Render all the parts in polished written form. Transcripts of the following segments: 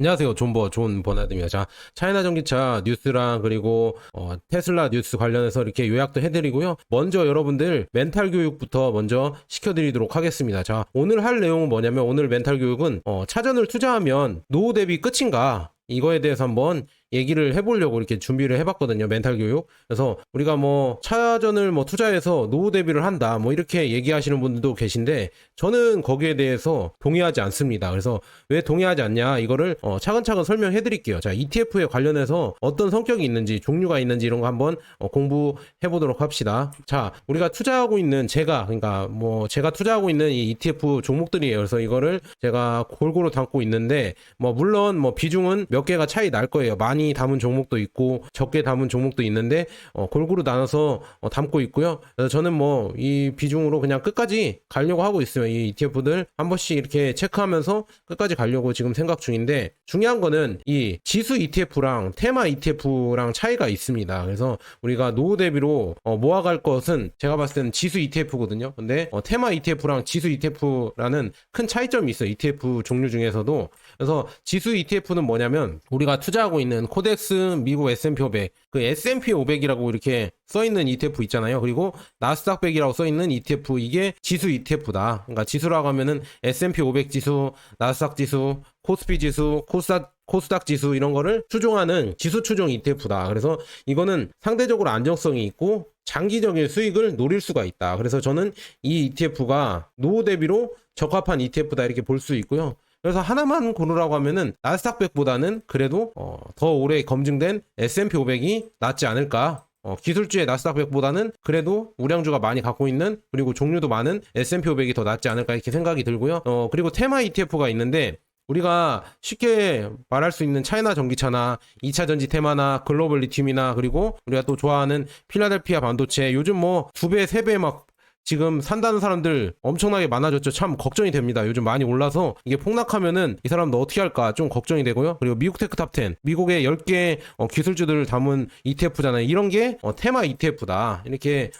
안녕하세요. 존 버나드입니다. 자, 차이나 전기차 뉴스랑 그리고 테슬라 뉴스 관련해서 이렇게 요약도 해드리고요. 먼저 여러분들 멘탈 교육부터 먼저 시켜드리도록 하겠습니다. 자, 오늘 할 내용은 뭐냐면 오늘 멘탈 교육은 차전을 투자하면 노후 대비 끝인가? 이거에 대해서 한번 얘기를 해보려고 이렇게 준비를 해봤거든요. 멘탈 교육. 그래서 우리가 차전을 투자해서 노후 대비를 한다. 이렇게 얘기하시는 분들도 계신데 저는 거기에 대해서 동의하지 않습니다. 그래서 왜 동의하지 않냐? 이거를 차근차근 설명해 드릴게요. 자, ETF에 관련해서 어떤 성격이 있는지, 종류가 있는지 이런 거 한번 공부해 보도록 합시다. 자, 우리가 투자하고 있는 제가 투자하고 있는 이 ETF 종목들이에요. 그래서 이거를 제가 골고루 담고 있는데 물론 비중은 몇 개가 차이 날 거예요. 많이 담은 종목도 있고 적게 담은 종목도 있는데 골고루 나눠서 담고 있고요. 그래서 저는 이 비중으로 그냥 끝까지 가려고 하고 있어요. 이 ETF들 한 번씩 이렇게 체크하면서 끝까지 가려고 지금 생각 중인데, 중요한 거는 이 지수 ETF랑 테마 ETF랑 차이가 있습니다. 그래서 우리가 노후 대비로 모아갈 것은 제가 봤을 때는 지수 ETF거든요. 근데 테마 ETF랑 지수 ETF라는 큰 차이점이 있어요. ETF 종류 중에서도. 그래서 지수 ETF는 뭐냐면 우리가 투자하고 있는 코덱스 미국 S&P 500, 그 S&P 500이라고 이렇게 써있는 ETF 있잖아요. 그리고 나스닥 100이라고 써있는 ETF, 이게 지수 ETF다. 그러니까 지수라고 하면은 S&P 500 지수, 나스닥 지수, 코스피 지수, 코스닥 지수 이런 거를 추종하는 지수 추종 ETF다. 그래서 이거는 상대적으로 안정성이 있고 장기적인 수익을 노릴 수가 있다. 그래서 저는 이 ETF가 노후 대비로 적합한 ETF다 이렇게 볼 수 있고요. 그래서 하나만 고르라고 하면은 나스닥 100보다는 그래도 더 오래 검증된 S&P 500이 낫지 않을까. 기술주의 나스닥 100보다는 그래도 우량주가 많이 갖고 있는, 그리고 종류도 많은 S&P 500이 더 낫지 않을까 이렇게 생각이 들고요. 그리고 테마 ETF가 있는데 우리가 쉽게 말할 수 있는 차이나 전기차나 2차 전지 테마나 글로벌 리튬이나, 그리고 우리가 또 좋아하는 필라델피아 반도체, 요즘 2배, 3배 지금 산다는 사람들 엄청나게 많아졌죠. 참 걱정이 됩니다. 요즘 많이 올라서 이게 폭락하면은 이 사람들 어떻게 할까 좀 걱정이 되고요. 그리고 미국 테크 탑 10, 미국의 10개 기술주들을 담은 ETF잖아요. 이런 게 테마 ETF다. 이렇게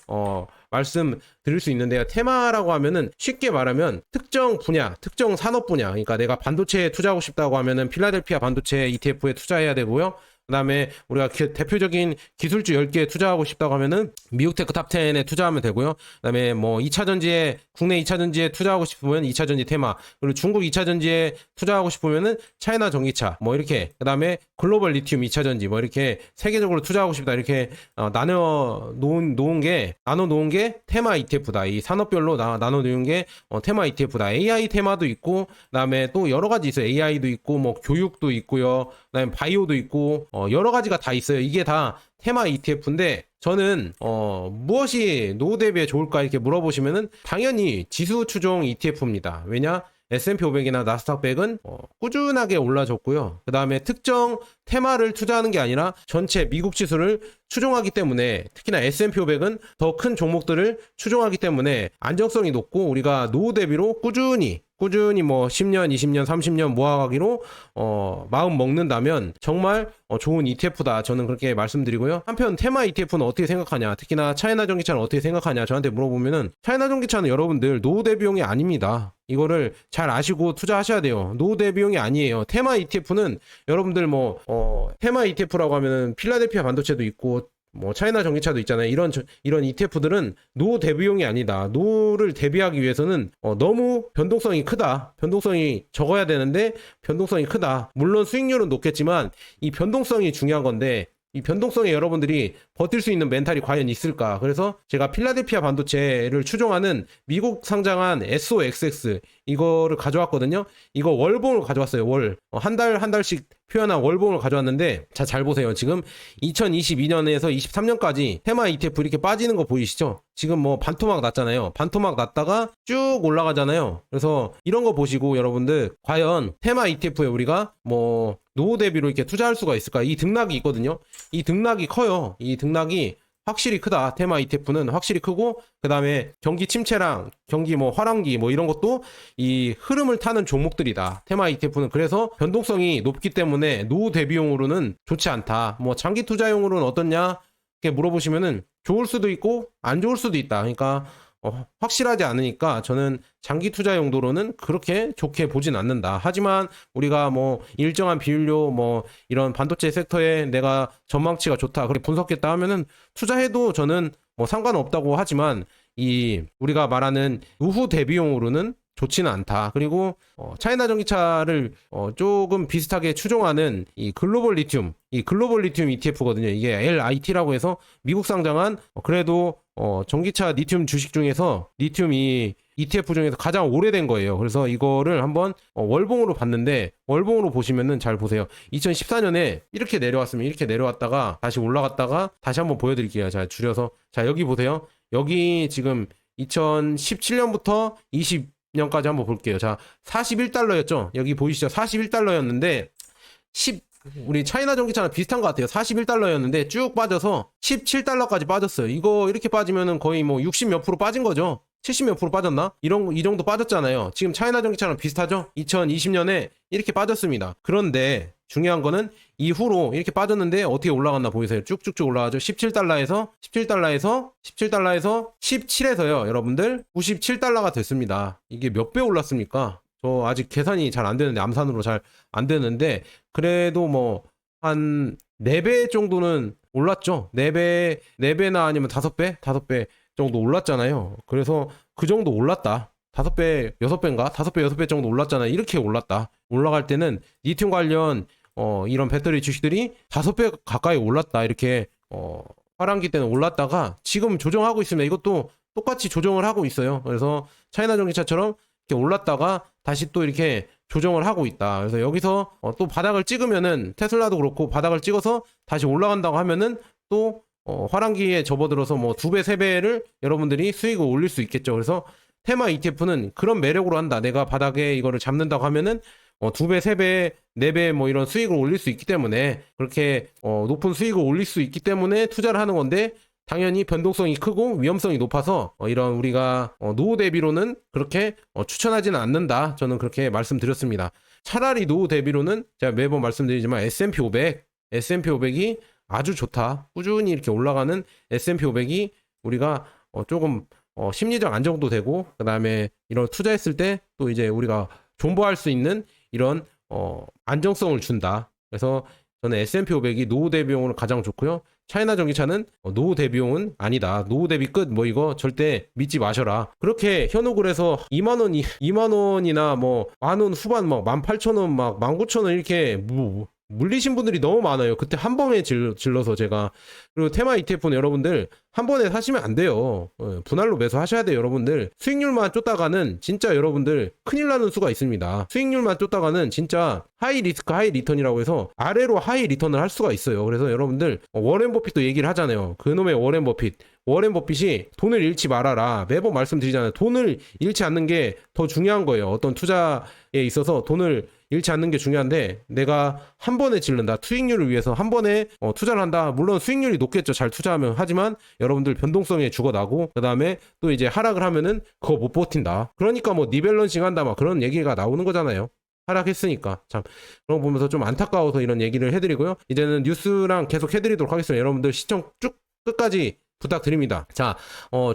말씀드릴 수 있는데요. 테마라고 하면은 쉽게 말하면 특정 분야, 특정 산업 분야. 그러니까 내가 반도체에 투자하고 싶다고 하면은 필라델피아 반도체 ETF에 투자해야 되고요. 그 다음에 우리가 대표적인 기술주 10개에 투자하고 싶다고 하면은 미국 테크 탑 10에 투자하면 되고요. 그 다음에 2차 전지에, 국내 2차 전지에 투자하고 싶으면 2차 전지 테마, 그리고 중국 2차 전지에 투자하고 싶으면은 차이나 전기차, 이렇게, 그 다음에 글로벌 리튬 2차 전지, 이렇게 세계적으로 투자하고 싶다 이렇게 나눠 놓은 게 테마 ETF다. 이 산업별로 나눠 놓은 게 테마 ETF다. AI 테마도 있고, 그 다음에 또 여러 가지 있어요. AI도 있고, 교육도 있고요. 그 다음에 바이오도 있고, 여러 가지가 다 있어요. 이게 다 테마 ETF인데 저는 무엇이 노후 대비에 좋을까 이렇게 물어보시면은 당연히 지수 추종 ETF입니다. 왜냐? S&P 500이나 나스닥 100은 꾸준하게 올라줬고요. 그 다음에 특정 테마를 투자하는 게 아니라 전체 미국 지수를 추종하기 때문에, 특히나 S&P 500은 더 큰 종목들을 추종하기 때문에 안정성이 높고, 우리가 노후 대비로 꾸준히 10년, 20년, 30년 모아가기로 마음 먹는다면 정말 좋은 ETF다. 저는 그렇게 말씀드리고요. 한편 테마 ETF는 어떻게 생각하냐, 특히나 차이나 전기차는 어떻게 생각하냐 저한테 물어보면은, 차이나 전기차는 여러분들 노후 대비용이 아닙니다. 이거를 잘 아시고 투자하셔야 돼요. 노후 대비용이 아니에요. 테마 ETF는 여러분들 테마 ETF라고 하면은 필라델피아 반도체도 있고 차이나 전기차도 있잖아요. 이런 ETF들은 노후 대비용이 아니다. 노후를 대비하기 위해서는 너무 변동성이 크다. 변동성이 적어야 되는데 변동성이 크다. 물론 수익률은 높겠지만 이 변동성이 중요한 건데, 이 변동성에 여러분들이 버틸 수 있는 멘탈이 과연 있을까? 그래서 제가 필라델피아 반도체를 추종하는 미국 상장한 SOXX 이거를 가져왔거든요. 이거 월봉을 가져왔어요. 한 달씩 표현한 월봉을 가져왔는데, 자, 잘 보세요. 지금 2022년에서 23년까지 테마 ETF 이렇게 빠지는 거 보이시죠? 지금 반토막 났잖아요. 반토막 났다가 쭉 올라가잖아요. 그래서 이런 거 보시고 여러분들 과연 테마 ETF에 우리가 노후 대비로 이렇게 투자할 수가 있을까? 이 등락이 있거든요. 이 등락이 커요. 이 등락이 확실히 크다. 테마 ETF는 확실히 크고, 그 다음에 경기 침체랑 경기 화랑기 이런 것도 이 흐름을 타는 종목들이다. 테마 ETF는. 그래서 변동성이 높기 때문에 노후 대비용으로는 좋지 않다. 장기 투자용으로는 어떻냐? 이렇게 물어보시면은 좋을 수도 있고 안 좋을 수도 있다. 그러니까 확실하지 않으니까 저는 장기 투자 용도로는 그렇게 좋게 보진 않는다. 하지만 우리가 뭐 일정한 비율로 뭐 이런 반도체 섹터에 내가 전망치가 좋다 그렇게 분석했다 하면은 투자해도 저는 뭐 상관없다고 하지만 이 우리가 말하는 우후 대비용으로는 좋지는 않다. 그리고 차이나 전기차를 조금 비슷하게 추종하는 이 글로벌 리튬 ETF거든요. 이게 LIT라고 해서 미국 상장한 그래도 전기차 리튬 주식 중에서 리튬 이 ETF 중에서 가장 오래된 거예요. 그래서 이거를 한번 월봉으로 봤는데 월봉으로 보시면은 잘 보세요. 2014년에 이렇게 내려왔으면 이렇게 내려왔다가 다시 올라갔다가 다시 한번 보여드릴게요. 자, 줄여서 자 여기 보세요. 여기 지금 2017년부터 20년까지 한번 볼게요. 자, 41달러였죠. 여기 보이시죠? 41달러였는데 우리 차이나 전기차랑 비슷한 것 같아요. 41달러였는데 쭉 빠져서 17달러까지 빠졌어요. 이거 이렇게 빠지면은 거의 뭐 60 몇 프로 빠진 거죠. 70 몇 프로 빠졌나? 이 정도 빠졌잖아요. 지금 차이나 전기차랑 비슷하죠? 2020년에 이렇게 빠졌습니다. 그런데 중요한 거는 이후로 이렇게 빠졌는데 어떻게 올라갔나 보이세요? 쭉쭉쭉 올라가죠. 17달러에서 17에서요. 여러분들 97달러가 됐습니다. 이게 몇 배 올랐습니까? 저 아직 계산이 잘 안 되는데 암산으로 잘 안 되는데 그래도 뭐 한 4배 정도는 올랐죠. 4배나 아니면 5배 정도 올랐잖아요. 그래서 그 정도 올랐다. 5배, 6배인가? 5배, 6배 정도 올랐잖아요. 이렇게 올랐다. 올라갈 때는 리튬 관련 이런 배터리 주식들이 5배 가까이 올랐다. 이렇게 하반기 때는 올랐다가 지금 조정하고 있습니다. 이것도 똑같이 조정을 하고 있어요. 그래서 차이나 전기차처럼 이렇게 올랐다가 다시 또 이렇게 조정을 하고 있다. 그래서 여기서 또 바닥을 찍으면은 테슬라도 그렇고 바닥을 찍어서 다시 올라간다고 하면은 또 화랑기에 접어들어서 뭐 2배, 3배를 여러분들이 수익을 올릴 수 있겠죠. 그래서 테마 ETF는 그런 매력으로 한다. 내가 바닥에 이거를 잡는다고 하면은 2배, 3배, 4배 뭐 이런 수익을 올릴 수 있기 때문에 그렇게 높은 수익을 올릴 수 있기 때문에 투자를 하는 건데 당연히 변동성이 크고 위험성이 높아서 이런 우리가 노후 대비로는 그렇게 추천하지는 않는다. 저는 그렇게 말씀드렸습니다. 차라리 노후 대비로는 제가 매번 말씀드리지만 S&P 500이 아주 좋다. 꾸준히 이렇게 올라가는 S&P 500이 우리가 조금 심리적 안정도 되고 그 다음에 이런 투자했을 때 또 이제 우리가 존버할 수 있는 이런 안정성을 준다. 그래서 저는 S&P 500이 노후 대비용으로 가장 좋고요. 차이나 전기차는 노후 대비용은 아니다. 노후 대비 끝 뭐 이거 절대 믿지 마셔라. 그렇게 현혹을 해서 2만 원이나 뭐 만 원 후반 막 18,000원 막 19,000원 이렇게 물리신 분들이 너무 많아요. 그때 한 번에 질러서 제가. 그리고 테마 ETF는 여러분들 한 번에 사시면 안 돼요. 분할로 매수하셔야 돼요. 여러분들 수익률만 쫓다가는 진짜 여러분들 큰일 나는 수가 있습니다. 수익률만 쫓다가는 진짜 하이 리스크 하이 리턴이라고 해서 아래로 하이 리턴을 할 수가 있어요. 그래서 여러분들 워렌 버핏도 얘기를 하잖아요. 그놈의 워렌 버핏이 돈을 잃지 말아라. 매번 말씀드리잖아요. 돈을 잃지 않는 게 더 중요한 거예요. 어떤 투자에 있어서 돈을 잃지 않는 게 중요한데 내가 한 번에 질른다. 수익률을 위해서 한 번에 투자를 한다. 물론 수익률이 높겠죠. 잘 투자하면. 하지만 여러분들 변동성에 죽어나고 그 다음에 또 이제 하락을 하면은 그거 못 버틴다. 그러니까 뭐 리밸런싱 한다 막 그런 얘기가 나오는 거잖아요. 하락했으니까. 참 그런 거 보면서 좀 안타까워서 이런 얘기를 해드리고요. 이제는 뉴스랑 계속 해드리도록 하겠습니다. 여러분들 시청 쭉 끝까지 부탁드립니다. 자,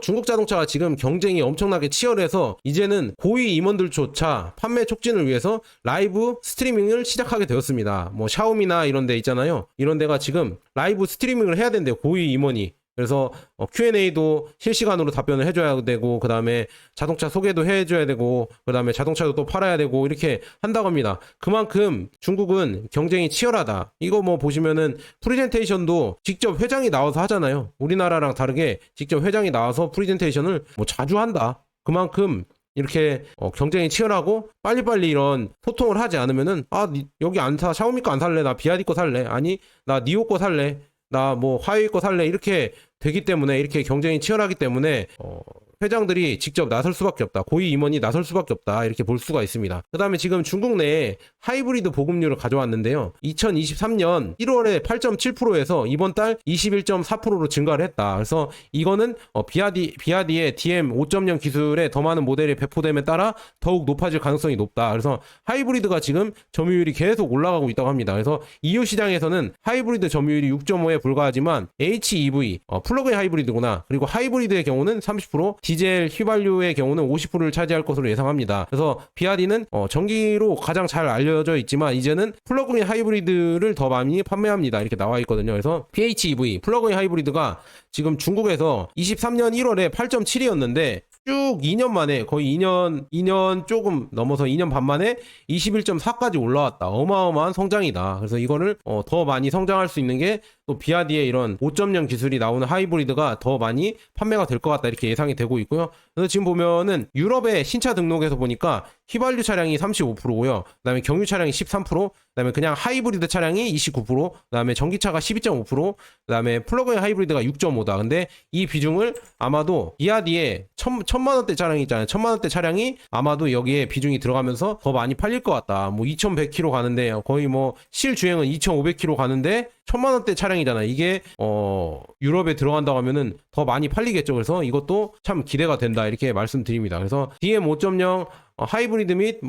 중국 자동차가 지금 경쟁이 엄청나게 치열해서 이제는 고위 임원들조차 판매 촉진을 위해서 라이브 스트리밍을 시작하게 되었습니다. 뭐 샤오미나 이런 데 있잖아요. 이런 데가 지금 라이브 스트리밍을 해야 된대요. 고위 임원이. 그래서 Q&A도 실시간으로 답변을 해줘야 되고 그 다음에 자동차 소개도 해줘야 되고 그 다음에 자동차도 또 팔아야 되고 이렇게 한다고 합니다. 그만큼 중국은 경쟁이 치열하다. 이거 뭐 보시면은 프리젠테이션도 직접 회장이 나와서 하잖아요. 우리나라랑 다르게 직접 회장이 나와서 프리젠테이션을 뭐 자주 한다. 그만큼 이렇게 경쟁이 치열하고 빨리빨리 이런 소통을 하지 않으면은 여기 안 사, 샤오미 거 안 살래, 나 비아디 거 살래, 아니 나 니오 거 살래, 나 뭐 화웨이 거 살래, 이렇게 되기 때문에, 이렇게 경쟁이 치열하기 때문에 회장들이 직접 나설 수밖에 없다. 고위 임원이 나설 수밖에 없다. 이렇게 볼 수가 있습니다. 그 다음에 지금 중국 내에 하이브리드 보급률을 가져왔는데요. 2023년 1월에 8.7%에서 이번 달 21.4%로 증가를 했다. 그래서 이거는 비아디의 DM 5.0 기술에 더 많은 모델이 배포됨에 따라 더욱 높아질 가능성이 높다. 그래서 하이브리드가 지금 점유율이 계속 올라가고 있다고 합니다. 그래서 EU 시장에서는 하이브리드 점유율이 6.5에 불과하지만 HEV, 플러그인 하이브리드구나. 그리고 하이브리드의 경우는 30%, 디젤 휘발유의 경우는 50%를 차지할 것으로 예상합니다. 그래서 비아디는 전기로 가장 잘 알려져 있지만 이제는 플러그인 하이브리드를 더 많이 판매합니다. 이렇게 나와 있거든요. 그래서 PHEV 플러그인 하이브리드가 지금 중국에서 23년 1월에 8.7이었는데 쭉 2년 만에 거의 2년 조금 넘어서 2년 반 만에 21.4까지 올라왔다. 어마어마한 성장이다. 그래서 이거를 더 많이 성장할 수 있는 게 또 비아디의 이런 5.0 기술이 나오는 하이브리드가 더 많이 판매가 될 것 같다. 이렇게 예상이 되고 있고요. 그래서 지금 보면은 유럽의 신차 등록에서 보니까 휘발유 차량이 35%고요. 그다음에 경유 차량이 13%, 그다음에 그냥 하이브리드 차량이 29%, 그다음에 전기차가 12.5%, 그다음에 플러그인 하이브리드가 6.5다. 근데 이 비중을 아마도 비아디의 1,000만 원대 차량이 있잖아요. 1,000만 원대 차량이 아마도 여기에 비중이 들어가면서 더 많이 팔릴 것 같다. 뭐 2,100km 가는데 거의 뭐 실주행은 2,500km 가는데 1,000만 원대 차량이잖아. 이게 유럽에 들어간다고 하면은 더 많이 팔리겠죠. 그래서 이것도 참 기대가 된다. 이렇게 말씀드립니다. 그래서 DM5.0 하이브리드 및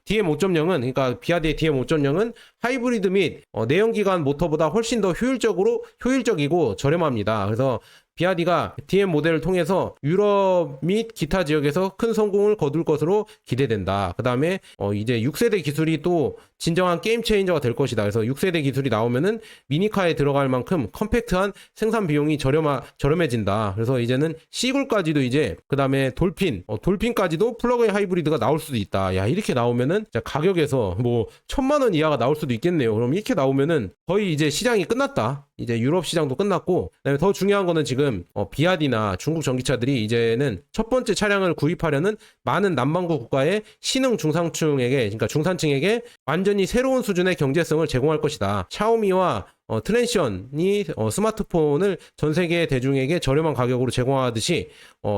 DM 5.0은 그러니까 비아디의 DM 5.0은 하이브리드 및 내연기관 모터보다 훨씬 더 효율적이고 저렴합니다. 그래서 비아디가 DM 모델을 통해서 유럽 및 기타 지역에서 큰 성공을 거둘 것으로 기대된다. 그 다음에 이제 6세대 기술이 또 진정한 게임 체인저가 될 것이다. 그래서 6세대 기술이 나오면은 미니카에 들어갈 만큼 컴팩트한 생산 비용이 저렴해진다. 그래서 이제는 시굴까지도 이제 그 다음에 돌핀까지도 플러그인 하이브리드가 나올 수도 있다. 야, 이렇게 나오면은 가격에서 뭐 1,000만 원 이하가 나올 수도 있겠네요. 그럼 이렇게 나오면은 거의 이제 시장이 끝났다. 이제 유럽 시장도 끝났고, 그다음에 더 중요한 거는 지금 비아디나 중국 전기차들이 이제는 첫 번째 차량을 구입하려는 많은 남반구 국가의 신흥 중상층에게, 그러니까 중산층에게 완전히 새로운 수준의 경제성을 제공할 것이다. 샤오미와 트랜시언이 스마트폰을 전 세계 대중에게 저렴한 가격으로 제공하듯이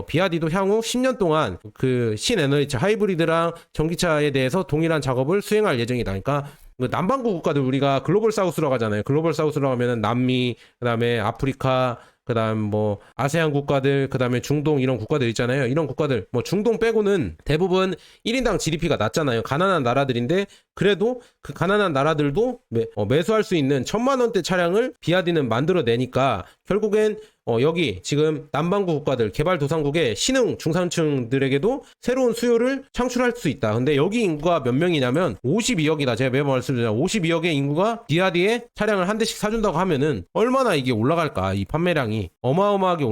비아디도 향후 10년 동안 그 신에너지차 하이브리드랑 전기차에 대해서 동일한 작업을 수행할 예정이다. 그러니까 남반구 국가들 우리가 글로벌 사우스로 가잖아요. 글로벌 사우스로 가면은 남미, 그다음에 아프리카, 그다음 뭐 아세안 국가들, 그다음에 중동 이런 국가들 있잖아요. 이런 국가들 뭐 중동 빼고는 대부분 1인당 GDP가 낮잖아요. 가난한 나라들인데 그래도 그 가난한 나라들도 매수할 수 있는 1,000만 원대 차량을 비아디는 만들어내니까 결국엔 여기 지금 남반구 국가들 개발도상국의 신흥 중산층들에게도 새로운 수요를 창출할 수 있다. 근데 여기 인구가 몇 명이냐면 52억이다. 제가 매번 말씀드리잖아요. 52억의 인구가 비아디에 차량을 한 대씩 사준다고 하면은 얼마나 이게 올라갈까. 이 판매량이 어마어마하게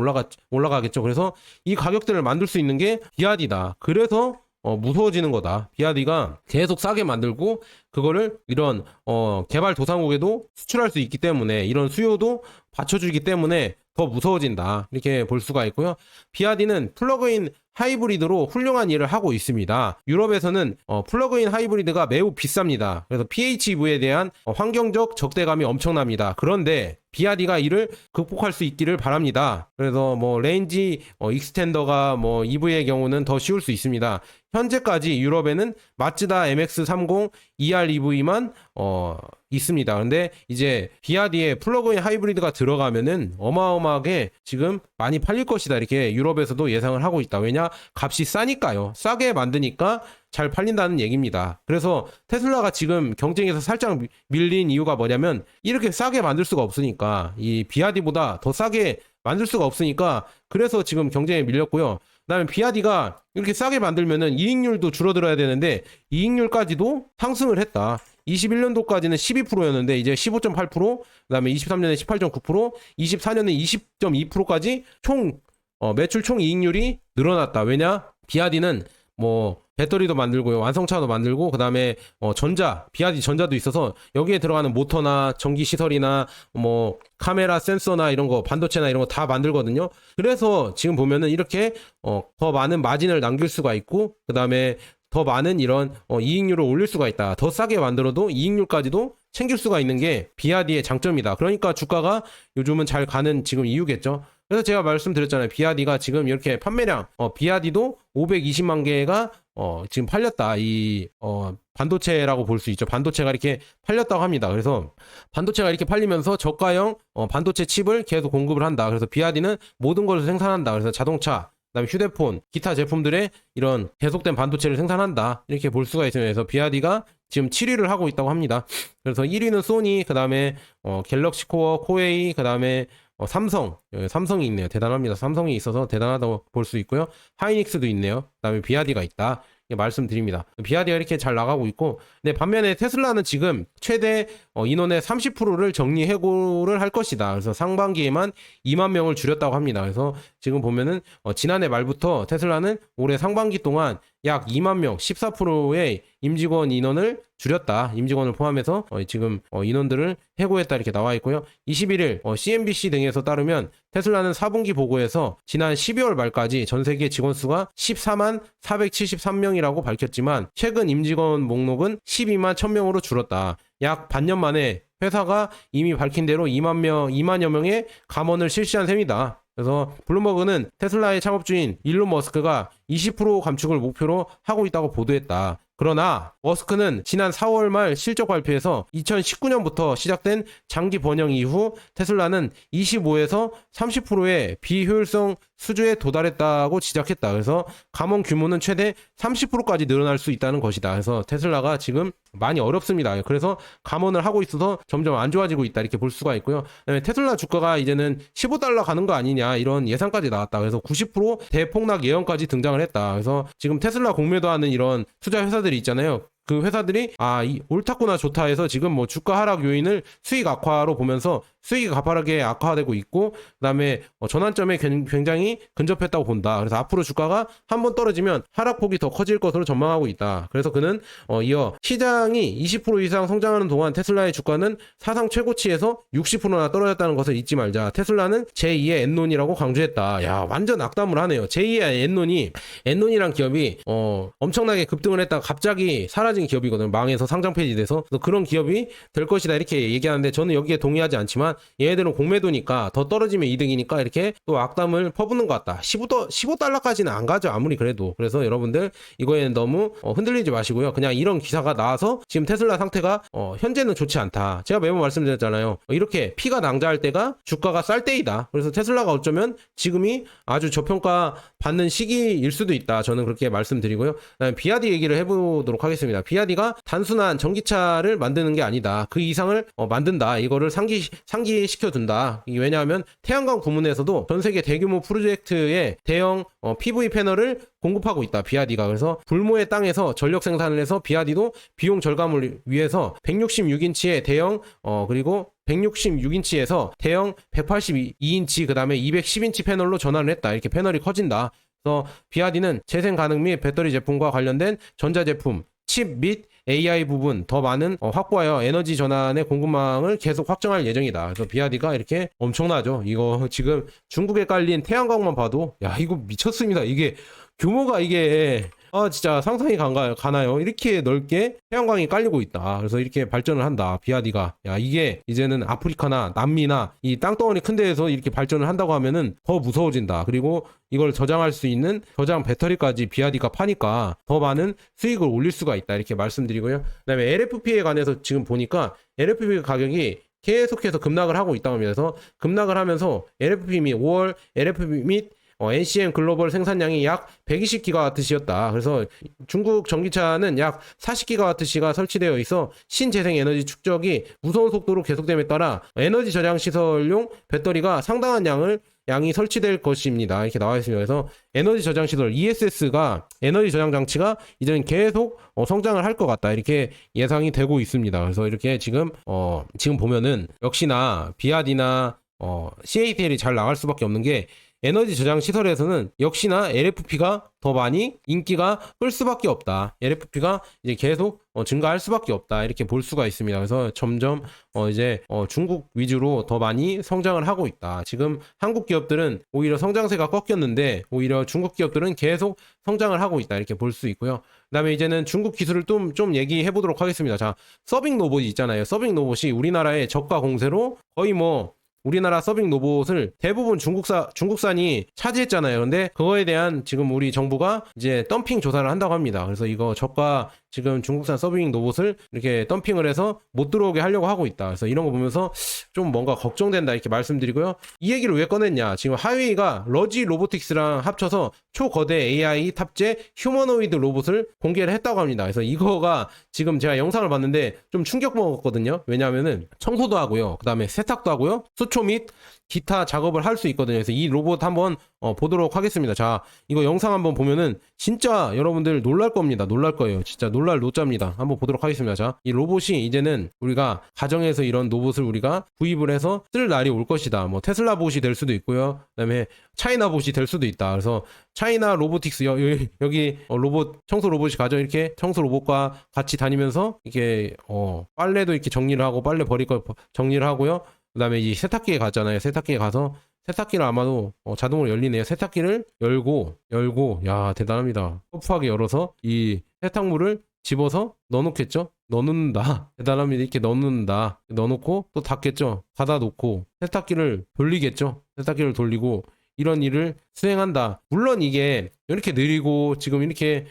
올라가겠죠. 그래서 이 가격대를 만들 수 있는 게 비아디다. 그래서 무서워지는 거다. 비아디가 계속 싸게 만들고 그거를 이런 개발도상국에도 수출할 수 있기 때문에 이런 수요도 받쳐주기 때문에 더 무서워진다. 이렇게 볼 수가 있고요. 비아디는 플러그인 하이브리드로 훌륭한 일을 하고 있습니다. 유럽에서는 플러그인 하이브리드가 매우 비쌉니다. 그래서 PHEV에 대한 환경적 적대감이 엄청납니다. 그런데 비아디가 이를 극복할 수 있기를 바랍니다. 그래서 뭐 레인지 익스텐더가 뭐 EV의 경우는 더 쉬울 수 있습니다. 현재까지 유럽에는 마츠다 MX-30 ER-EV만 있습니다. 근데 이제 비아디의 플러그인 하이브리드가 들어가면은 어마어마하게 지금 많이 팔릴 것이다. 이렇게 유럽에서도 예상을 하고 있다. 왜냐? 값이 싸니까요. 싸게 만드니까 잘 팔린다는 얘기입니다. 그래서 테슬라가 지금 경쟁에서 살짝 밀린 이유가 뭐냐면 이렇게 싸게 만들 수가 없으니까 이 비아디보다 더 싸게 만들 수가 없으니까 그래서 지금 경쟁에 밀렸고요. 그다음에 비아디가 이렇게 싸게 만들면은 이익률도 줄어들어야 되는데 이익률까지도 상승을 했다. 21년도까지는 12%였는데 이제 15.8%, 그다음에 23년에 18.9%, 24년에 20.2%까지 총 매출 총 이익률이 늘어났다. 왜냐? 비아디는 뭐 배터리도 만들고요, 완성차도 만들고, 그 다음에 비아디 전자도 있어서 여기에 들어가는 모터나 전기 시설이나 뭐 카메라 센서나 이런 거, 반도체나 이런 거 다 만들거든요. 그래서 지금 보면은 이렇게 더 많은 마진을 남길 수가 있고, 그 다음에 더 많은 이런 이익률을 올릴 수가 있다. 더 싸게 만들어도 이익률까지도 챙길 수가 있는 게 비아디의 장점이다. 그러니까 주가가 요즘은 잘 가는 지금 이유겠죠. 그래서 제가 말씀드렸잖아요. 비아디가 지금 이렇게 판매량, 비아디도 520만 개가 지금 팔렸다. 이 반도체라고 볼 수 있죠. 반도체가 이렇게 팔렸다고 합니다. 그래서 반도체가 이렇게 팔리면서 저가형 반도체 칩을 계속 공급을 한다. 그래서 비아디는 모든 것을 생산한다. 그래서 자동차, 그다음에 휴대폰, 기타 제품들의 이런 계속된 반도체를 생산한다. 이렇게 볼 수가 있습니다. 그래서 비아디가 지금 7위를 하고 있다고 합니다. 그래서 1위는 소니, 그다음에 갤럭시 코어, 코웨이, 그다음에 삼성이 있네요. 대단합니다. 삼성이 있어서 대단하다고 볼 수 있고요. 하이닉스도 있네요. 그다음에 비아디가 있다. 말씀드립니다. 비아디가 이렇게 잘 나가고 있고, 근데 반면에 테슬라는 지금 최대 인원의 30%를 정리 해고를 할 것이다. 그래서 상반기에만 2만 명을 줄였다고 합니다. 그래서 지금 보면은 지난해 말부터 테슬라는 올해 상반기 동안 약 2만 명, 14%의 임직원 인원을 줄였다. 임직원을 포함해서 지금 인원들을 해고했다 이렇게 나와 있고요. 21일 CNBC 등에서 따르면 테슬라는 4분기 보고에서 지난 12월 말까지 전 세계 직원 수가 14만 473명이라고 밝혔지만 최근 임직원 목록은 12만 1000명으로 줄었다. 약 반년 만에 회사가 이미 밝힌 대로 2만여 명의 감원을 실시한 셈이다. 그래서 블룸버그는 테슬라의 창업주인 일론 머스크가 20% 감축을 목표로 하고 있다고 보도했다. 그러나 머스크는 지난 4월 말 실적 발표에서 2019년부터 시작된 장기 번영 이후 테슬라는 25에서 30%의 비효율성 수주에 도달했다고 지적했다. 그래서 감원 규모는 최대 30%까지 늘어날 수 있다는 것이다. 그래서 테슬라가 지금 많이 어렵습니다. 그래서 감원을 하고 있어서 점점 안 좋아지고 있다 이렇게 볼 수가 있고요. 그다음에 테슬라 주가가 이제는 15달러 가는 거 아니냐 이런 예상까지 나왔다. 그래서 90% 대폭락 예언까지 등장을 했다. 그래서 지금 테슬라 공매도 하는 이런 투자 회사들이 있잖아요. 그 회사들이 옳다구나 좋다 해서 지금 뭐 주가 하락 요인을 수익 악화로 보면서 수익이 가파르게 악화되고 있고, 그다음에 전환점에 굉장히 근접했다고 본다. 그래서 앞으로 주가가 한번 떨어지면 하락폭이 더 커질 것으로 전망하고 있다. 그래서 그는 이어 시장이 20% 이상 성장하는 동안 테슬라의 주가는 사상 최고치에서 60%나 떨어졌다는 것을 잊지 말자. 테슬라는 제2의 엔론이라고 강조했다. 야, 완전 악담을 하네요. 제2의 엔론이란 기업이 엄청나게 급등을 했다가 갑자기 사라진 기업이거든요. 망해서 상장 폐지돼서. 그런 기업이 될 것이다 이렇게 얘기하는데 저는 여기에 동의하지 않지만 얘네들은 공매도니까 더 떨어지면 이득이니까 이렇게 또 악담을 퍼붓는 것 같다. 15달러까지는 안 가죠. 아무리 그래도. 그래서 여러분들 이거에는 너무 흔들리지 마시고요. 그냥 이런 기사가 나와서 지금 테슬라 상태가 현재는 좋지 않다. 제가 매번 말씀드렸잖아요. 이렇게 피가 낭자할 때가 주가가 쌀 때이다. 그래서 테슬라가 어쩌면 지금이 아주 저평가 받는 시기일 수도 있다. 저는 그렇게 말씀드리고요. 그다음에 비아디 얘기를 해보도록 하겠습니다. 비아디가 단순한 전기차를 만드는 게 아니다. 그 이상을 만든다. 이거를 상기시켜둔다. 이게 왜냐하면 태양광 부문에서도 전 세계 대규모 프로젝트에 대형 PV 패널을 공급하고 있다. 비아디가. 그래서 불모의 땅에서 전력 생산을 해서 비아디도 비용 절감을 위해서 166인치의 대형 그리고 166인치에서 대형 182인치 그 다음에 210인치 패널로 전환을 했다. 이렇게 패널이 커진다. 그래서 비아디는 재생 가능 및 배터리 제품과 관련된 전자제품, 칩 및 AI 부분 더 많은 확보하여 에너지 전환의 공급망을 계속 확정할 예정이다. 그래서 비아디가 이렇게 엄청나죠. 이거 지금 중국에 깔린 태양광만 봐도 야 이거 미쳤습니다. 이게 규모가 이게 진짜 상상이 가나요? 이렇게 넓게 태양광이 깔리고 있다. 그래서 이렇게 발전을 한다. 비아디가. 야, 이게 이제는 아프리카나 남미나 이 땅덩어리 큰 데에서 이렇게 발전을 한다고 하면은 더 무서워진다. 그리고 이걸 저장할 수 있는 저장 배터리까지 비아디가 파니까 더 많은 수익을 올릴 수가 있다. 이렇게 말씀드리고요. 그다음에 LFP에 관해서 지금 보니까 LFP 가격이 계속해서 급락을 하고 있다고 합니다. 그래서 급락을 하면서 LFP 및 5월 LFP 및 NCM 글로벌 생산량이 약 120GWh였다. 그래서 중국 전기차는 약 40GWh가 설치되어 있어 신재생 에너지 축적이 무서운 속도로 계속됨에 따라 에너지 저장 시설용 배터리가 상당한 양이 설치될 것입니다. 이렇게 나와 있습니다. 그래서 에너지 저장 시설 ESS가 에너지 저장 장치가 이제는 계속 성장을 할 것 같다. 이렇게 예상이 되고 있습니다. 그래서 이렇게 지금 보면은 역시나 비아디나 CATL이 잘 나갈 수밖에 없는 게 에너지 저장 시설에서는 역시나 LFP가 더 많이 인기가 끌 수밖에 없다. LFP가 이제 계속 증가할 수밖에 없다. 이렇게 볼 수가 있습니다. 그래서 점점 이제 중국 위주로 더 많이 성장을 하고 있다. 지금 한국 기업들은 오히려 성장세가 꺾였는데 오히려 중국 기업들은 계속 성장을 하고 있다. 이렇게 볼 수 있고요. 그다음에 이제는 중국 기술을 좀 얘기해 보도록 하겠습니다. 자, 서빙 로봇이 있잖아요. 서빙 로봇이 우리나라의 저가 공세로 거의 우리나라 서빙 로봇을 대부분 중국산이 차지했잖아요. 근데 그거에 대한 지금 우리 정부가 이제 덤핑 조사를 한다고 합니다. 그래서 이거 저가 지금 중국산 서빙 로봇을 이렇게 덤핑을 해서 못 들어오게 하려고 하고 있다. 그래서 이런 거 보면서 좀 뭔가 걱정된다 이렇게 말씀드리고요. 이 얘기를 왜 꺼냈냐? 지금 하웨이가 러지 로보틱스랑 합쳐서 초거대 AI 탑재 휴머노이드 로봇을 공개를 했다고 합니다. 그래서 이거가 지금 제가 영상을 봤는데 좀 충격 먹었거든요. 왜냐하면은 청소도 하고요. 그 다음에 세탁도 하고요. 수초 및 기타 작업을 할 수 있거든요. 그래서 이 로봇 한번 보도록 하겠습니다. 자, 이거 영상 한번 보면은 진짜 여러분들 놀랄 겁니다. 놀랄 거예요. 진짜 놀랄 노짜입니다. 한번 보도록 하겠습니다. 자, 이 로봇이 이제는 우리가 가정에서 이런 로봇을 우리가 구입을 해서 쓸 날이 올 것이다. 뭐 테슬라 봇이 될 수도 있고요. 그다음에 차이나 봇이 될 수도 있다. 그래서 차이나 로보틱스 여기 로봇 청소 로봇이 가죠. 이렇게 청소 로봇과 같이 다니면서 이렇게 빨래도 이렇게 정리를 하고 빨래 버릴 거 정리를 하고요. 그 다음에 이 세탁기에 갔잖아요. 세탁기에 가서 세탁기를 아마도 자동으로 열리네요. 세탁기를 열고 야 대단합니다. 터프하게 열어서 이 세탁물을 집어서 넣어놓겠죠. 넣는다. 대단합니다. 이렇게 넣는다. 넣어놓고 또 닫겠죠. 닫아놓고 세탁기를 돌리겠죠. 세탁기를 돌리고 이런 일을 수행한다. 물론 이게 이렇게 느리고 지금 이렇게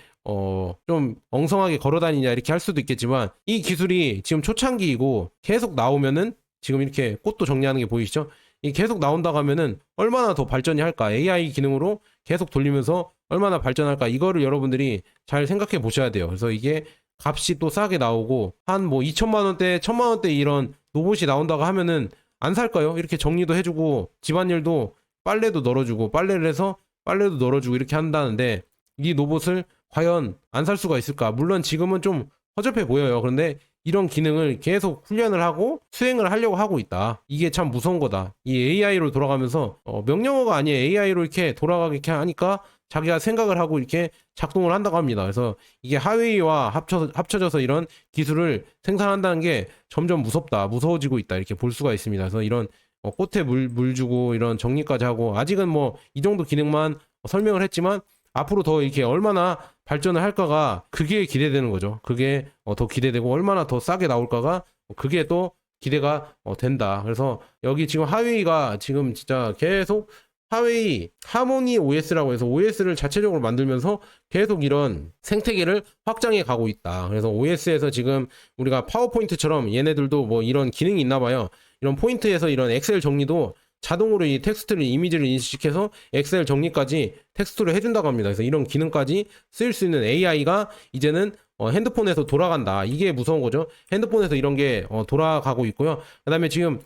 좀 엉성하게 걸어다니냐 이렇게 할 수도 있겠지만 이 기술이 지금 초창기이고 계속 나오면은 지금 이렇게 꽃도 정리하는 게 보이시죠? 이 계속 나온다고 하면은 얼마나 더 발전이 할까? AI 기능으로 계속 돌리면서 얼마나 발전할까? 이거를 여러분들이 잘 생각해 보셔야 돼요. 그래서 이게 값이 또 싸게 나오고 한 뭐 2천만 원대, 1천만 원대 이런 로봇이 나온다고 하면은 안 살까요? 이렇게 정리도 해주고 집안일도 빨래도 널어주고 빨래를 해서 빨래도 널어주고 이렇게 한다는데 이 로봇을 과연 안 살 수가 있을까? 물론 지금은 좀 허접해 보여요. 그런데 이런 기능을 계속 훈련을 하고 수행을 하려고 하고 있다. 이게 참 무서운 거다. 이 AI로 돌아가면서 명령어가 아니에요. AI로 이렇게 돌아가게 하니까 자기가 생각을 하고 이렇게 작동을 한다고 합니다. 그래서 이게 하웨이와 합쳐져서 이런 기술을 생산한다는 게 점점 무섭다. 무서워지고 있다. 이렇게 볼 수가 있습니다. 그래서 이런 꽃에 물 주고 이런 정리까지 하고 아직은 뭐 이 정도 기능만 설명을 했지만 앞으로 더 이렇게 얼마나 발전을 할까가 그게 기대되는 거죠. 그게 더 기대되고 얼마나 더 싸게 나올까가 그게 또 기대가 된다. 그래서 여기 지금 하웨이가 지금 진짜 계속 하웨이 하모니 OS라고 해서 OS를 자체적으로 만들면서 계속 이런 생태계를 확장해 가고 있다. 그래서 OS에서 지금 우리가 파워포인트처럼 얘네들도 뭐 이런 기능이 있나 봐요. 이런 포인트에서 이런 엑셀 정리도 자동으로 이 텍스트를 이미지를 인식해서 엑셀 정리까지 텍스트로 해준다고 합니다. 그래서 이런 기능까지 쓰일 수 있는 AI가 이제는 핸드폰에서 돌아간다. 이게 무서운 거죠. 핸드폰에서 이런 게 돌아가고 있고요. 그다음에 지금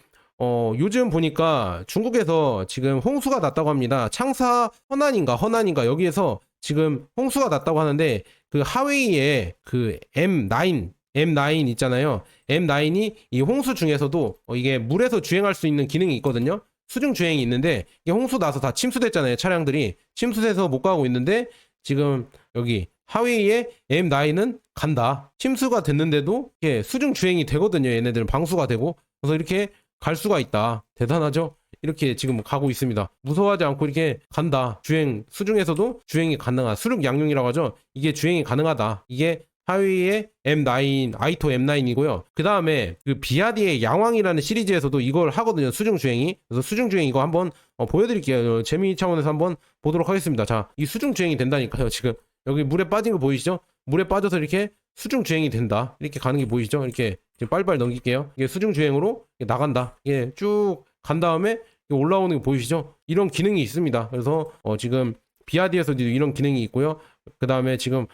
요즘 보니까 중국에서 지금 홍수가 났다고 합니다. 창사 허난인가 여기에서 지금 홍수가 났다고 하는데 그 하웨이의 그 M9 있잖아요. M9이 이 홍수 중에서도 이게 물에서 주행할 수 있는 기능이 있거든요. 수중 주행이 있는데 이게 홍수 나서 다 침수됐잖아요. 차량들이 침수돼서 못 가고 있는데 지금 여기 하웨이의 M9은 간다. 침수가 됐는데도 이게 수중 주행이 되거든요. 얘네들은 방수가 되고 그래서 이렇게 갈 수가 있다. 대단하죠? 이렇게 지금 가고 있습니다. 무서워하지 않고 이렇게 간다. 수중에서도 주행이 가능하다. 수륙 양용이라고 하죠. 이게 주행이 가능하다. 이게 하웨이의 M9, 아이토 M9이고요. 그 다음에 그 비아디의 양왕이라는 시리즈에서도 이걸 하거든요. 수중 주행이. 그래서 수중 주행 이거 한번 보여드릴게요. 재미 차원에서 한번 보도록 하겠습니다. 자, 이 수중 주행이 된다니까요. 지금 여기 물에 빠진 거 보이시죠? 물에 빠져서 이렇게 수중 주행이 된다. 이렇게 가는 게 보이시죠? 이렇게 지금 빨리빨리 넘길게요. 이게 수중 주행으로 나간다. 이게 쭉 간 다음에 올라오는 게 보이시죠? 이런 기능이 있습니다. 그래서 지금 비아디에서도 이런 기능이 있고요. 그 다음에 지금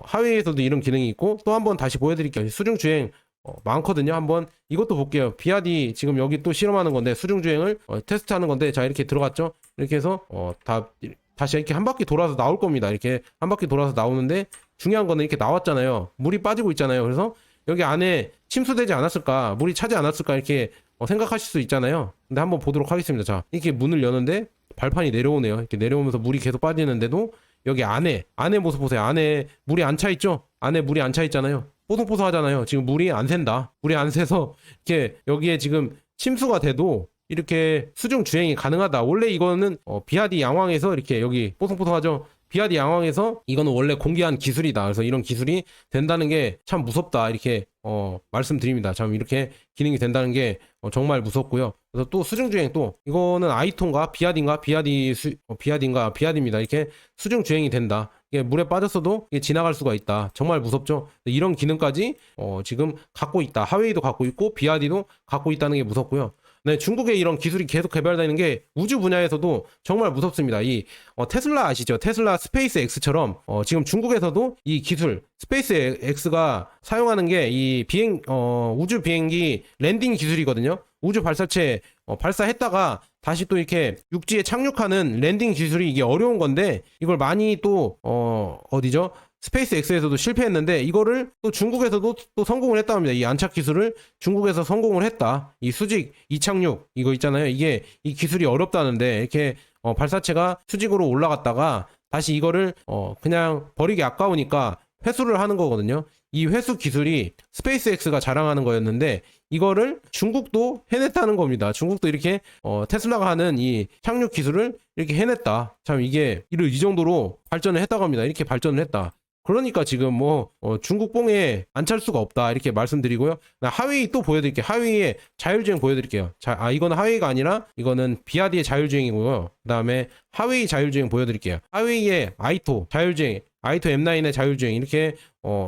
하웨이에서도 이런 기능이 있고 또 한번 다시 보여드릴게요. 수중주행 많거든요. 한번 이것도 볼게요. 비아디 지금 여기 또 실험하는 건데 수중주행을 테스트하는 건데 자 이렇게 들어갔죠. 이렇게 해서 다시 이렇게 한 바퀴 돌아서 나올 겁니다. 이렇게 한 바퀴 돌아서 나오는데 중요한 거는 이렇게 나왔잖아요. 물이 빠지고 있잖아요. 그래서 여기 안에 침수되지 않았을까 물이 차지 않았을까 이렇게 생각하실 수 있잖아요. 근데 한번 보도록 하겠습니다. 자 이렇게 문을 여는데 발판이 내려오네요. 이렇게 내려오면서 물이 계속 빠지는데도 여기 안에 모습 보세요. 안에 물이 안 차 있죠? 안에 물이 안 차 있잖아요. 뽀송뽀송하잖아요. 지금 물이 안 샌다. 물이 안 새서 이렇게 여기에 지금 침수가 돼도 이렇게 수중 주행이 가능하다. 원래 이거는 비아디 양왕에서 이렇게 여기 뽀송뽀송하죠? 비아디 양왕에서 이거는 원래 공개한 기술이다. 그래서 이런 기술이 된다는 게 참 무섭다. 이렇게 말씀드립니다. 참 이렇게 기능이 된다는 게 정말 무섭고요. 그래서 또 수중주행 또 이거는 아이톤가 비아디입니다. 이렇게 수중주행이 된다. 이게 물에 빠졌어도 이게 지나갈 수가 있다. 정말 무섭죠. 이런 기능까지 지금 갖고 있다. 하웨이도 갖고 있고 BRD도 갖고 있다는 게 무섭고요. 네, 중국의 이런 기술이 계속 개발되는 게 우주 분야에서도 정말 무섭습니다. 이 테슬라 아시죠? 테슬라 스페이스 X처럼 지금 중국에서도 이 기술 스페이스 X가 사용하는 게 이 우주 비행기 랜딩 기술이거든요. 우주 발사체 발사했다가 다시 또 이렇게 육지에 착륙하는 랜딩 기술이 이게 어려운 건데 이걸 많이 또 어디죠? 스페이스 X에서도 실패했는데 이거를 또 중국에서도 또 성공을 했다 합니다. 이 안착 기술을 중국에서 성공을 했다. 이 수직 이착륙 이거 있잖아요. 이게 이 기술이 어렵다는데 이렇게 발사체가 수직으로 올라갔다가 다시 이거를 그냥 버리기 아까우니까 회수를 하는 거거든요. 이 회수 기술이 스페이스 X가 자랑하는 거였는데 이거를 중국도 해냈다는 겁니다. 중국도 이렇게 테슬라가 하는 이 착륙 기술을 이렇게 해냈다. 참 이게 이 정도로 발전을 했다고 합니다. 이렇게 발전을 했다. 그러니까 지금 중국 뽕에 안 찰 수가 없다 이렇게 말씀드리고요. 하웨이 또 보여드릴게요. 하웨이의 자율주행 보여드릴게요. 이거는 하웨이가 아니라 이거는 BRD의 자율주행이고요. 그 다음에 하웨이 자율주행 보여드릴게요. 하웨이의 아이토 자율주행, 아이토 M9의 자율주행 이렇게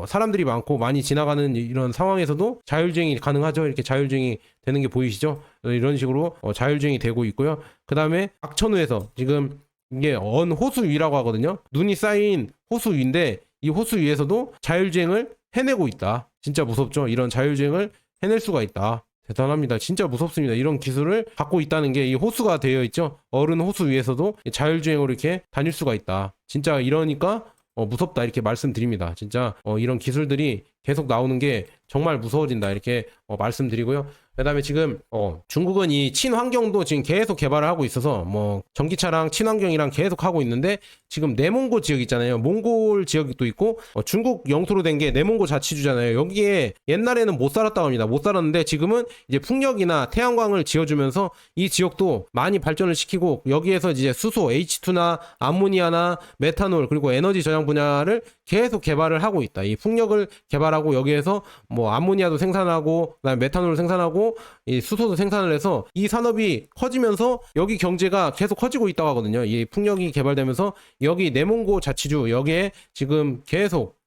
사람들이 많고 많이 지나가는 이런 상황에서도 자율주행이 가능하죠. 이렇게 자율주행이 되는 게 보이시죠? 이런 식으로 자율주행이 되고 있고요. 그 다음에 악천후에서 지금 이게 호수 위라고 하거든요. 눈이 쌓인 호수 위인데 이 호수 위에서도 자율주행을 해내고 있다. 진짜 무섭죠? 이런 자율주행을 해낼 수가 있다. 대단합니다. 진짜 무섭습니다. 이런 기술을 갖고 있다는 게 이 호수가 되어 있죠. 어른 호수 위에서도 자율주행으로 이렇게 다닐 수가 있다. 진짜 이러니까 무섭다 이렇게 말씀드립니다. 진짜 이런 기술들이 계속 나오는 게 정말 무서워진다 이렇게 말씀드리고요. 그 다음에 지금 중국은 이 친환경도 지금 계속 개발을 하고 있어서 전기차랑 친환경이랑 계속 하고 있는데 지금 내몽고 지역 있잖아요. 몽골 지역도 있고 중국 영토로 된 게 내몽고 자치주잖아요. 여기에 옛날에는 못 살았다고 합니다. 못 살았는데 지금은 이제 풍력이나 태양광을 지어주면서 이 지역도 많이 발전을 시키고 여기에서 이제 수소, H2나 암모니아나 메탄올 그리고 에너지 저장 분야를 계속 개발을 하고 있다. 이 풍력을 개발하고 여기에서 암모니아도 생산하고 그다음에 메탄올을 생산하고 이 수소도 생산을 해서 이 산업이 커지면서 여기 경제가 계속 커지고 있다고 하거든요. 이 풍력이 개발되면서 여기 내몽고 자치주 여기에 지금 계속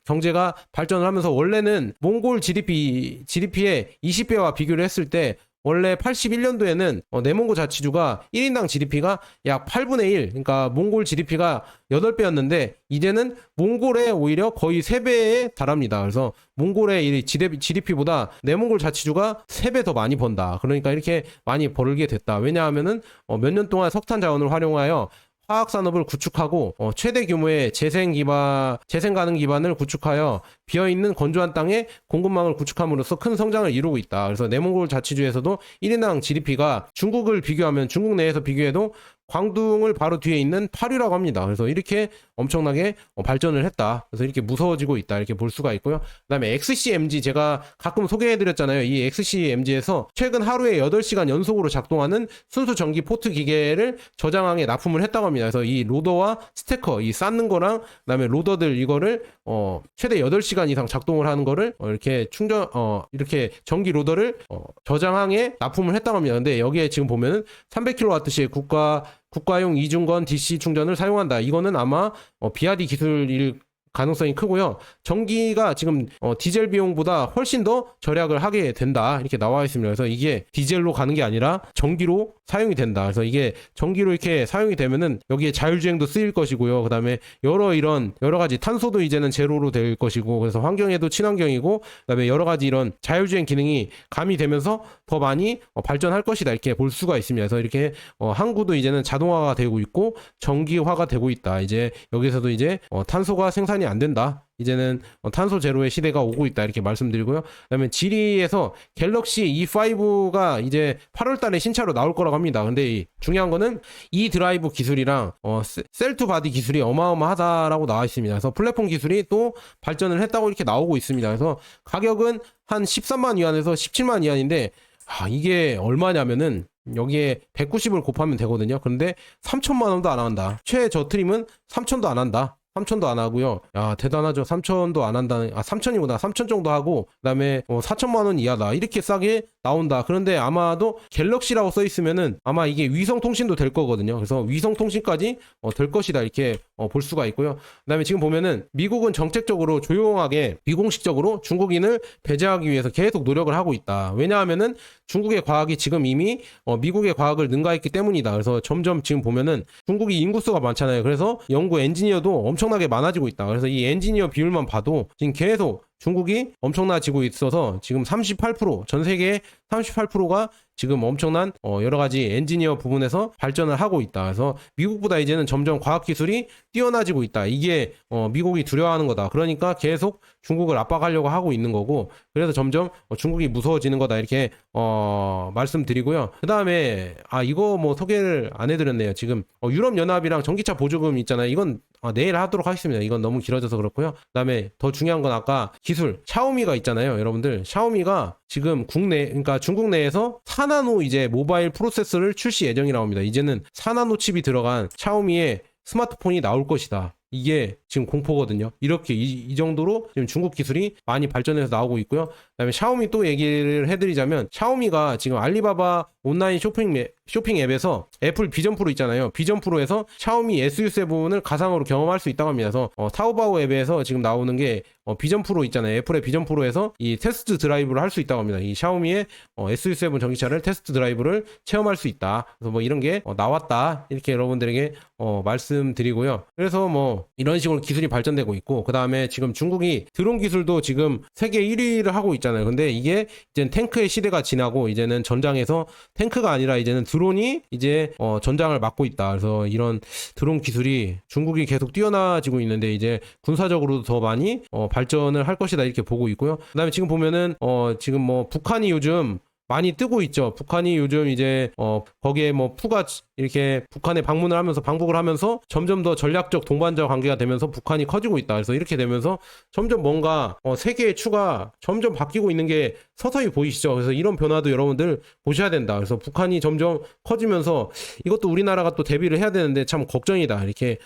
경제가 발전을 하면서 원래는 몽골 GDP의 20배와 비교를 했을 때 원래 81년도에는 내몽고 자치주가 1인당 GDP가 약 8분의 1, 그러니까 몽골 GDP가 8배였는데 이제는 몽골의 오히려 거의 3배에 달합니다. 그래서 몽골의 GDP보다 내몽골 자치주가 3배 더 많이 번다. 그러니까 이렇게 많이 벌게 됐다. 왜냐하면은 몇 년 동안 석탄 자원을 활용하여 화학 산업을 구축하고 최대 규모의 재생 가능 기반을 구축하여 비어있는 건조한 땅에 공급망을 구축함으로써 큰 성장을 이루고 있다. 그래서 내몽골 자치주에서도 1인당 GDP가 중국 내에서 비교해도 광둥을 바로 뒤에 있는 파류라고 합니다. 그래서 이렇게 엄청나게 발전을 했다. 그래서 이렇게 무서워지고 있다. 이렇게 볼 수가 있고요. 그 다음에 XCMG 제가 가끔 소개해드렸잖아요. 이 XCMG에서 최근 하루에 8시간 연속으로 작동하는 순수 전기 포트 기계를 저장항에 납품을 했다고 합니다. 그래서 이 로더와 스태커, 이 쌓는 거랑 그 다음에 로더들 이거를 최대 8시간 이상 작동을 하는 거를 이렇게 이렇게 전기 로더를 저장항에 납품을 했다고 합니다. 근데 여기에 지금 보면은 300kWh의 국가용 이중건 DC 충전을 사용한다. 이거는 아마 BRD 기술일 가능성이 크고요. 전기가 지금 디젤 비용보다 훨씬 더 절약을 하게 된다. 이렇게 나와 있습니다. 그래서 이게 디젤로 가는 게 아니라 전기로 사용이 된다. 그래서 이게 전기로 이렇게 사용이 되면은 여기에 자율주행도 쓰일 것이고요. 그다음에 여러 가지 탄소도 이제는 제로로 될 것이고 그래서 환경에도 친환경이고 그다음에 여러 가지 이런 자율주행 기능이 가미되면서 더 많이 발전할 것이다. 이렇게 볼 수가 있습니다. 그래서 이렇게 항구도 이제는 자동화가 되고 있고 전기화가 되고 있다. 이제 여기서도 이제 탄소가 생산이 안 된다. 이제는 탄소 제로의 시대가 오고 있다. 이렇게 말씀드리고요. 그다음에 지리에서 갤럭시 E5가 이제 8월 달에 신차로 나올 거라고 합니다. 근데 중요한 거는 이 드라이브 기술이랑 셀투 바디 기술이 어마어마하다라고 나와 있습니다. 그래서 플랫폼 기술이 또 발전을 했다고 이렇게 나오고 있습니다. 그래서 가격은 한 13만 위안에서 17만 위안인데 이게 얼마냐면은 여기에 190을 곱하면 되거든요. 그런데 3천만 원도 안 한다. 최저 트림은 3천도 안 한다. 3천도 안 하고요. 야, 대단하죠. 3천도 안 한다는, 3천이구나. 3천 정도 하고, 그 다음에 4천만 원 이하다. 이렇게 싸게 나온다. 그런데 아마도 갤럭시라고 써 있으면은 아마 이게 위성 통신도 될 거거든요. 그래서 위성 통신까지 될 것이다. 이렇게 볼 수가 있고요. 그 다음에 지금 보면은 미국은 정책적으로 조용하게 비공식적으로 중국인을 배제하기 위해서 계속 노력을 하고 있다. 왜냐하면은 중국의 과학이 지금 이미 미국의 과학을 능가했기 때문이다. 그래서 점점 지금 보면은 중국이 인구수가 많잖아요. 그래서 연구 엔지니어도 엄청나게 많아지고 있다. 그래서 이 엔지니어 비율만 봐도 지금 계속 중국이 엄청나지고 있어서 지금 38%, 전 세계의 38%가 지금 엄청난 여러 가지 엔지니어 부분에서 발전을 하고 있다. 그래서 미국보다 이제는 점점 과학기술이 뛰어나지고 있다. 이게 미국이 두려워하는 거다. 그러니까 계속 중국을 압박하려고 하고 있는 거고, 그래서 점점 중국이 무서워지는 거다. 이렇게 말씀드리고요. 그 다음에 이거 뭐 소개를 안 해드렸네요. 지금 유럽연합이랑 전기차 보조금 있잖아요. 이건 내일 하도록 하겠습니다. 이건 너무 길어져서 그렇고요. 그 다음에 더 중요한 건 아까 기술 샤오미가 있잖아요. 여러분들 샤오미가 지금 국내, 그러니까 중국 내에서 4나노 이제 모바일 프로세서를 출시 예정이라고 합니다. 이제는 4나노 칩이 들어간 샤오미의 스마트폰이 나올 것이다. 이게 지금 공포거든요. 이렇게 이 정도로 지금 중국 기술이 많이 발전해서 나오고 있고요. 그다음에 샤오미 또 얘기를 해드리자면, 샤오미가 지금 알리바바 온라인 쇼핑 앱에서 애플 비전 프로 있잖아요. 비전 프로에서 샤오미 SU7을 가상으로 경험할 수 있다고 합니다. 그래서 타오바오 앱에서 지금 나오는 게 비전 프로 있잖아요. 애플의 비전 프로에서 이 테스트 드라이브를 할 수 있다고 합니다. 이 샤오미의 SU7 전기차를 테스트 드라이브를 체험할 수 있다. 그래서 뭐 이런 게 나왔다. 이렇게 여러분들에게 말씀드리고요. 그래서 뭐 이런 식으로 기술이 발전되고 있고, 그 다음에 지금 중국이 드론 기술도 지금 세계 1위를 하고 있잖아요. 근데 이게 이제 탱크의 시대가 지나고 이제는 전장에서 탱크가 아니라 이제는 드론이 이제 전장을 맡고 있다. 그래서 이런 드론 기술이 중국이 계속 뛰어나지고 있는데 이제 군사적으로도 더 많이 발전을 할 것이다. 이렇게 보고 있고요. 그다음에 지금 보면은 지금 뭐 북한이 요즘 많이 뜨고 있죠. 북한이 요즘 이제 거기에 뭐 푸가 이렇게 북한에 방북을 하면서 점점 더 전략적 동반자 관계가 되면서 북한이 커지고 있다. 그래서 이렇게 되면서 점점 뭔가 세계의 추가 점점 바뀌고 있는 게 서서히 보이시죠. 그래서 이런 변화도 여러분들 보셔야 된다. 그래서 북한이 점점 커지면서 이것도 우리나라가 또 대비를 해야 되는데 참 걱정이다. 이렇게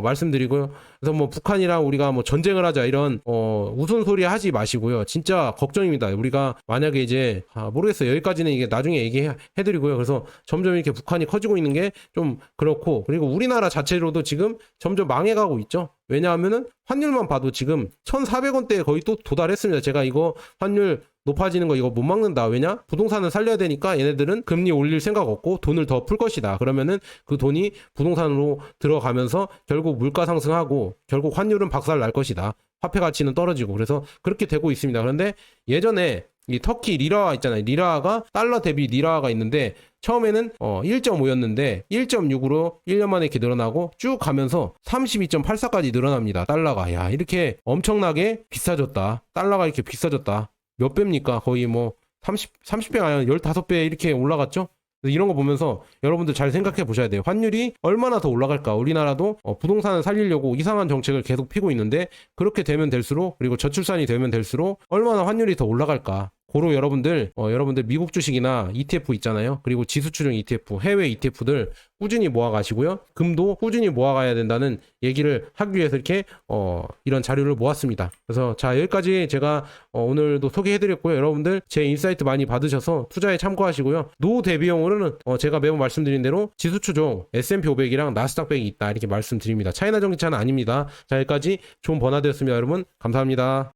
말씀드리고요. 그래서 뭐 북한이랑 우리가 뭐 전쟁을 하자 이런 우스운소리 하지 마시고요. 진짜 걱정입니다. 우리가 만약에 이제 모르겠어요. 여기까지는 이게 나중에 얘기해드리고요. 그래서 점점 이렇게 북한이 커지고 있는 게 좀 그렇고, 그리고 우리나라 자체로도 지금 점점 망해가고 있죠. 왜냐하면은 환율만 봐도 지금 1,400원대에 거의 또 도달했습니다. 제가 이거 환율 높아지는 거 이거 못 막는다. 왜냐? 부동산을 살려야 되니까 얘네들은 금리 올릴 생각 없고 돈을 더 풀 것이다. 그러면은 그 돈이 부동산으로 들어가면서 결국 물가 상승하고 결국 환율은 박살 날 것이다. 화폐 가치는 떨어지고. 그래서 그렇게 되고 있습니다. 그런데 예전에 이 터키 리라화 있잖아요. 리라화가 달러 대비 리라화가 있는데 처음에는 1.5였는데 1.6으로 1년 만에 이렇게 늘어나고 쭉 가면서 32.84까지 늘어납니다. 달러가. 야, 이렇게 엄청나게 비싸졌다. 달러가 이렇게 비싸졌다. 몇 배입니까? 거의 뭐 30배가 아니라 15배 이렇게 올라갔죠? 이런 거 보면서 여러분들 잘 생각해 보셔야 돼요. 환율이 얼마나 더 올라갈까? 우리나라도 부동산을 살리려고 이상한 정책을 계속 피고 있는데 그렇게 되면 될수록, 그리고 저출산이 되면 될수록 얼마나 환율이 더 올라갈까? 고로 여러분들 미국 주식이나 ETF 있잖아요. 그리고 지수추종 ETF, 해외 ETF들 꾸준히 모아가시고요. 금도 꾸준히 모아가야 된다는 얘기를 하기 위해서 이렇게 이런 자료를 모았습니다. 그래서 자, 여기까지 제가 오늘도 소개해드렸고요. 여러분들 제 인사이트 많이 받으셔서 투자에 참고하시고요. 노후 대비용으로는 제가 매번 말씀드린 대로 지수추종 S&P 500이랑 나스닥 100이 있다 이렇게 말씀드립니다. 차이나 전기차는 아닙니다. 자, 여기까지 좋은 번화되었습니다. 여러분 감사합니다.